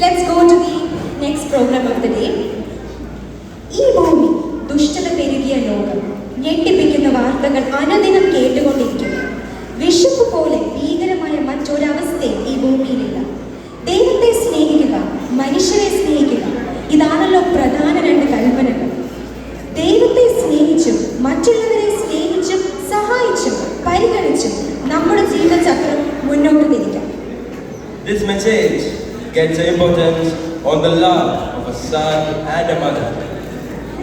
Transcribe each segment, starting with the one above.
let's go to the next program of the day. ഈ ഭൂമി ദുഷ്ടത പെരുകിയ ലോകം ഞെട്ടിപ്പിക്കുന്ന വാർത്തകൾ അനുദിനം കേട്ടുകൊണ്ടിരിക്കുന്നു. വിശപ്പ് പോലെ ഭീകരമായ മറ്റൊരവസ്ഥ ഈ ഭൂമിയിലില്ല. ദൈവത്തെ സ്നേഹിക്കുക, മനുഷ്യരെ സ്നേഹിക്കുക, ഇതാണല്ലോ പ്രധാന രണ്ട് കൽപ്പനകൾ. ദൈവത്തെ സ്നേഹിച്ചും മറ്റുള്ളവരെ സ്നേഹിച്ചും സഹായിച്ചും പരിഗണിച്ചും നമ്മുടെ ജീവിതചക്രം മുന്നോട്ട് തിരിക്കാം. This message gets importance on the love of a son and a mother.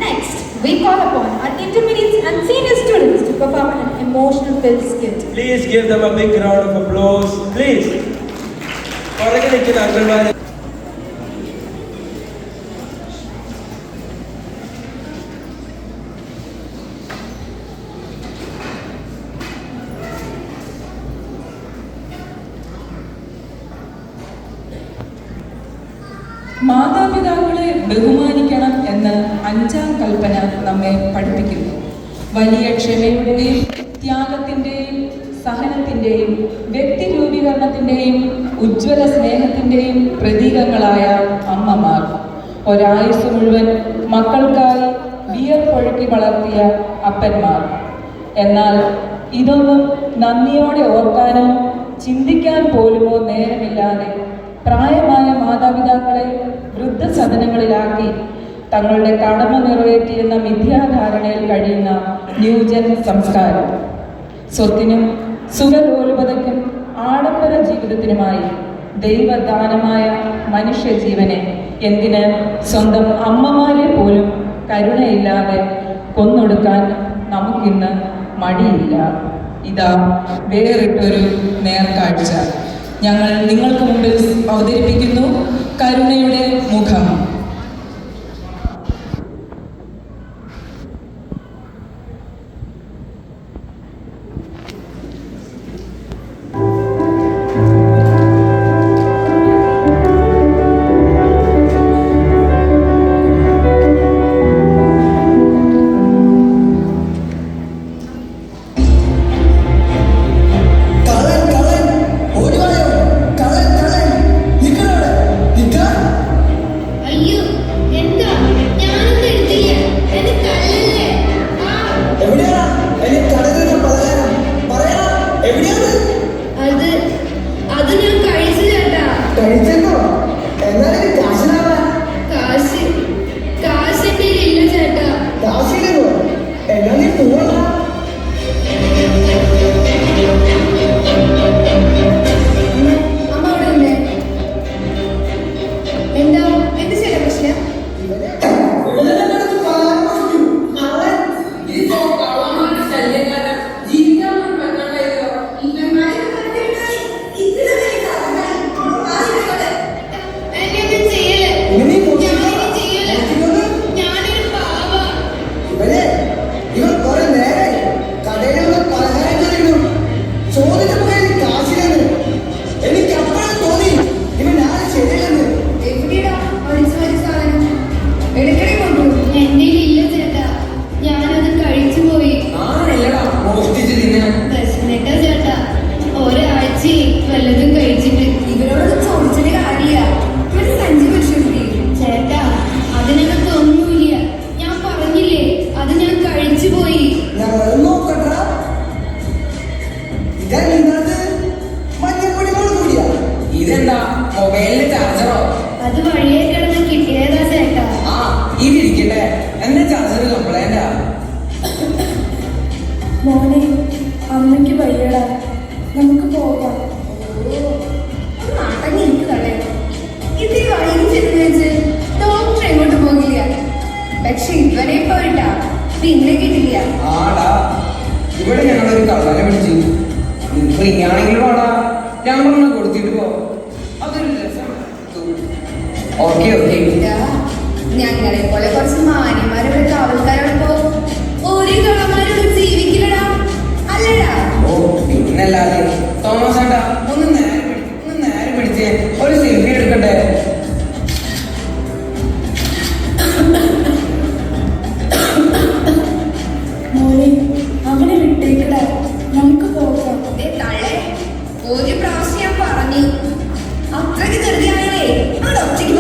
Next, we call upon our intermediates and senior students to perform an emotional filled skit. Please give them a big round of applause. Please. മാതാപിതാക്കളെ ബഹുമാനിക്കണം എന്ന് 5-ാം കൽപ്പന നമ്മെ പഠിപ്പിക്കുന്നു. വലിയ ക്ഷമയുടെയും ത്യാഗത്തിൻ്റെയും സഹനത്തിൻ്റെയും വ്യക്തി രൂപീകരണത്തിൻ്റെയും ഉജ്ജ്വല സ്നേഹത്തിൻ്റെയും പ്രതീകങ്ങളായ അമ്മമാർ, ഒരായുസ് മുഴുവൻ മക്കൾക്കായി വിയർപ്പൊഴുക്കി വളർത്തിയ അപ്പന്മാർ. എന്നാൽ ഇതൊന്നും നന്ദിയോടെ ഓർക്കാനോ ചിന്തിക്കാൻ പോലുമോ നേരമില്ലാതെ പ്രായമായ മാതാപിതാക്കളെ വൃദ്ധസദനങ്ങളിലാക്കി തങ്ങളുടെ കടമ നിറവേറ്റിയെന്ന മിഥ്യാധാരണയിൽ കഴിയുന്ന ന്യൂജൻ സംസ്കാരം. സ്വത്തിനും സുഖലോലുപതയ്ക്കും ആഡംബര ജീവിതത്തിനുമായി ദൈവദാനമായ മനുഷ്യജീവനെ എന്തിന് സ്വന്തം അമ്മമാരെ പോലും കരുണയില്ലാതെ കൊന്നൊടുക്കാൻ നമുക്കിന്ന് മടിയില്ല. ഇതാ വേറിട്ടൊരു നേർക്കാഴ്ച. ഞങ്ങൾ നിങ്ങൾക്ക് മുമ്പിൽ അവതരിപ്പിക്കുന്നു കരുണയുടെ മുഖം. ഇതെന്താ മൊബൈലിന്റെ ചാർജറോ? അത് വഴിയെ കിടന്ന് കിട്ടിയതാ ചേട്ടാ. ആ ഇതിരിക്കട്ടെ, എന്റെ ചാർജർ കംപ്ലൈന്റാ. മോനെ, അമ്മയ്ക്ക് വയ്യടാ, നമുക്ക് പോകാം. ഇതിൽ വഴിയിൽ ചെന്ന് വെച്ച് ഡോക്ടർ എങ്ങോട്ട് പോകില്ല. പക്ഷെ ഇവരെ പോയിട്ടാ പിന്നെ കിട്ടില്ല. ആടാ, ഇവിടെ ഞങ്ങളൊരു കള്ളനെ പിടിച്ചു. ഇപ്പൊ ഇനിയാണെങ്കിലും ആടാ ഞങ്ങളൊന്ന് കൊടുത്തിട്ട് പോ, അതൊരു രസമാണ്. Okay okay. ഞങ്ങളെ പോലെ കുറച്ച് മാന്യന്മാരുടെ കാവൽക്കാരോടൊപ്പോ ഒരു കള്ളന്മാരോട് ജീവിക്കില്ലടാ, അല്ലടാ? ഓ പിന്നല്ലാതെ. തോമസ് ഏട്ടാ ഒന്ന് നേരെ പിടിച്ചേ, ഒരു സെൽഫി എടുക്കട്ടെ. മോനെ, അവനെ വിട്ടേക്കടാ, നമുക്ക് പോകാം. തള്ളേ, ഒരു പ്രാവശ്യം ഞാൻ പറഞ്ഞു, അത്രയ്ക്ക് ധൃതിയാണല്ലേ അവിടെ ഒറ്റയ്ക്ക്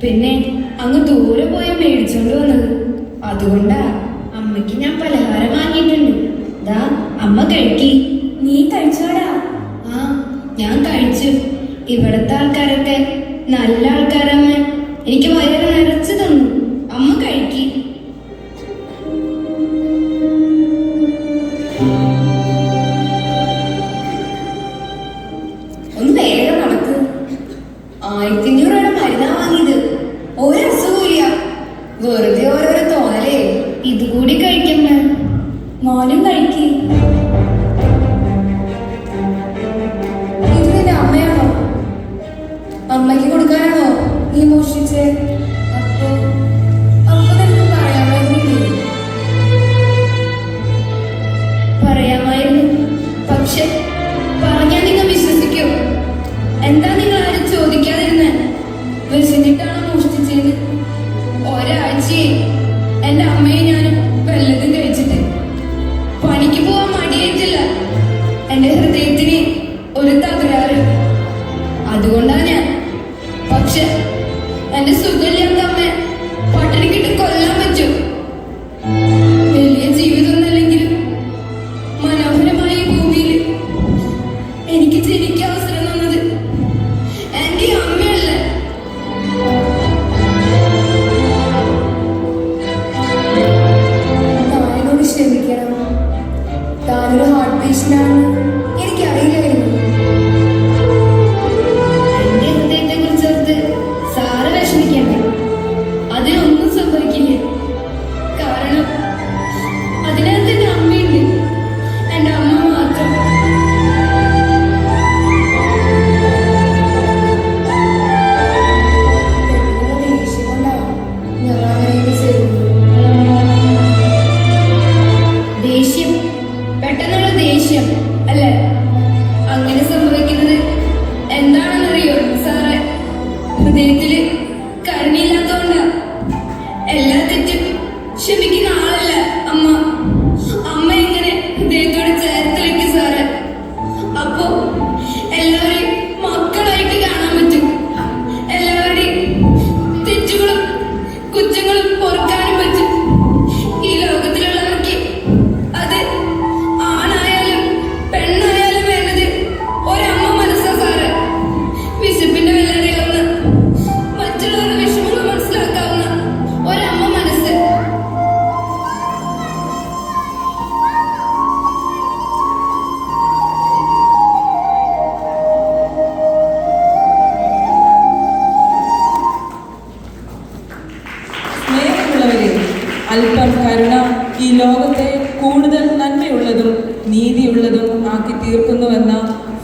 പിന്നെ അങ്ങ് ദൂരെ പോയാ മേടിച്ചോണ്ട് വന്നത്. അതുകൊണ്ടാ അമ്മയ്ക്ക് ഞാൻ പലഹാരം വാങ്ങിയിട്ടുണ്ട്. ദാ അമ്മ കഴിക്കി. നീ കഴിച്ചോടാ? ആ, ഞാൻ കഴിച്ചു. ഇവിടത്തെ ആൾക്കാരൊക്കെ നല്ല ആൾക്കാരമ്മ. എനിക്ക് വയറ് നിറച്ചു തന്നു. അമ്മ കഴിക്കി. ഒന്ന് വേഗം നടക്ക്. 1500 രൂപയുടെ മരുന്നാ വാങ്ങിയത്. ഒരു അസുഖമില്ല. വെറുതെ ഓരോരോ തോന്നലേ. ഇതുകൂടി കഴിക്കണ്ട. മോനും കഴിക്കി. ഇത് നിന്റെ അമ്മയാണോ? അമ്മയ്ക്ക് കൊടുക്കാനാണോ നീ മോഷ്ടിച്ചേ? അപ്പൊ നിനക്ക് പറയാമായിരുന്നില്ലേ? പറയാമായിരുന്നു. പക്ഷെ പറഞ്ഞാൽ നിങ്ങൾ വിശ്വസിക്കോ? എന്താ നിങ്ങൾ ആരും ചോദിക്കാതിരുന്നേ? വിശന്നിട്ടാണോ മോഷ്ടിച്ചത്? ഒരാഴ്ചയെ എന്റെ അമ്മയെ ഞാനും വല്ലതും കഴിച്ചിട്ട്. പണിക്ക് പോവാൻ മടിയായിട്ടില്ല. എന്റെ ഹൃദയത്തിന് ഒരു തകരാറ്. അതുകൊണ്ടാണ് ഞാൻ. പക്ഷെ എന്റെ സുഖമില്ലാത്ത അമ്മ പട്ടിണിക്കിട്ട് കൊല്ലാൻ പറ്റും. വലിയ ജീവിതമൊന്നല്ലെങ്കിലും മനോഹരമായ ഈ ഭൂമിയിൽ എനിക്ക് ജനിക്കാൻ അവസരം തന്നത് എന്റെ അമ്മയല്ലേ? താനോട് ക്ഷമിക്കണം. താനൊരു ഹാർട്ട് പേഷ്യന്റാണെന്ന് എനിക്കറിയില്ലായിരുന്നു. എന്റെ ഹൃദയത്തെ കുറിച്ചോർത്ത് സാറ് വിഷമിക്കണ്ട. അതിനൊന്നും സംഭവിക്കില്ല. കാരണം അതിനകത്ത് എന്റെ അമ്മയുണ്ട്. എന്റെ അമ്മ മാത്രം. ദേഷ്യം കൊണ്ടാണ് ഞാൻ അങ്ങനെ ചെയ്യുന്നത്. ദേഷ്യം, പെട്ടെന്നുള്ള ദേഷ്യം അല്ലേ? അങ്ങനെ സംഭവിക്കുന്നത് എന്താണെന്നറിയോ സാറേ? ഹൃദയത്തില് കരുണയില്ലാത്തോണ്ടാ. എല്ലാ തെറ്റും ക്ഷമിക്കുന്ന ആളല്ല അമ്മ. അമ്മ എങ്ങനെ ഹൃദയത്തോട് ചേർത്ത് വെക്കും സാറേ? അപ്പോ എല്ലാവരെയും മക്കളായിട്ട് കാണാൻ പറ്റും. എല്ലാവരുടെയും തെറ്റുകളും കുറ്റങ്ങളും പൊറുക്കാനും പറ്റും. ഈ ലോകത്തിലുള്ളവർക്ക് അത് ആണായാലും പെണ്ണായാലും വേണ്ടത് ഒരമ്മ മനസ്സാ സാറ്. വിശപ്പിന്റെ വില അറിയാവുന്ന, മറ്റുള്ളവരുടെ വിഷമങ്ങൾ മനസ്സിലാക്കാവുന്ന ഒരമ്മ മനസ്സ്. സ്നേഹമുള്ളവരെ, അല്പം കരുണ ഈ ലോകത്തെ കൂടുതൽ നന്മയുള്ളതും നീതിയുള്ളതും ആക്കി തീർക്കുന്നുവെന്ന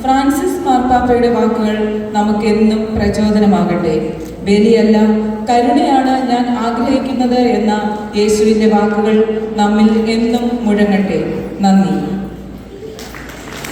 ഫ്രാൻസിസ് മാർപ്പാപ്പയുടെ വാക്കുകൾ നമുക്കെന്നും പ്രചോദനമാകട്ടെ. ബലിയല്ല, കരുണയാണ് ഞാൻ ആഗ്രഹിക്കുന്നത് എന്ന യേശുവിൻ്റെ വാക്കുകൾ നമ്മിൽ എന്നും മുഴങ്ങട്ടെ. നന്ദി.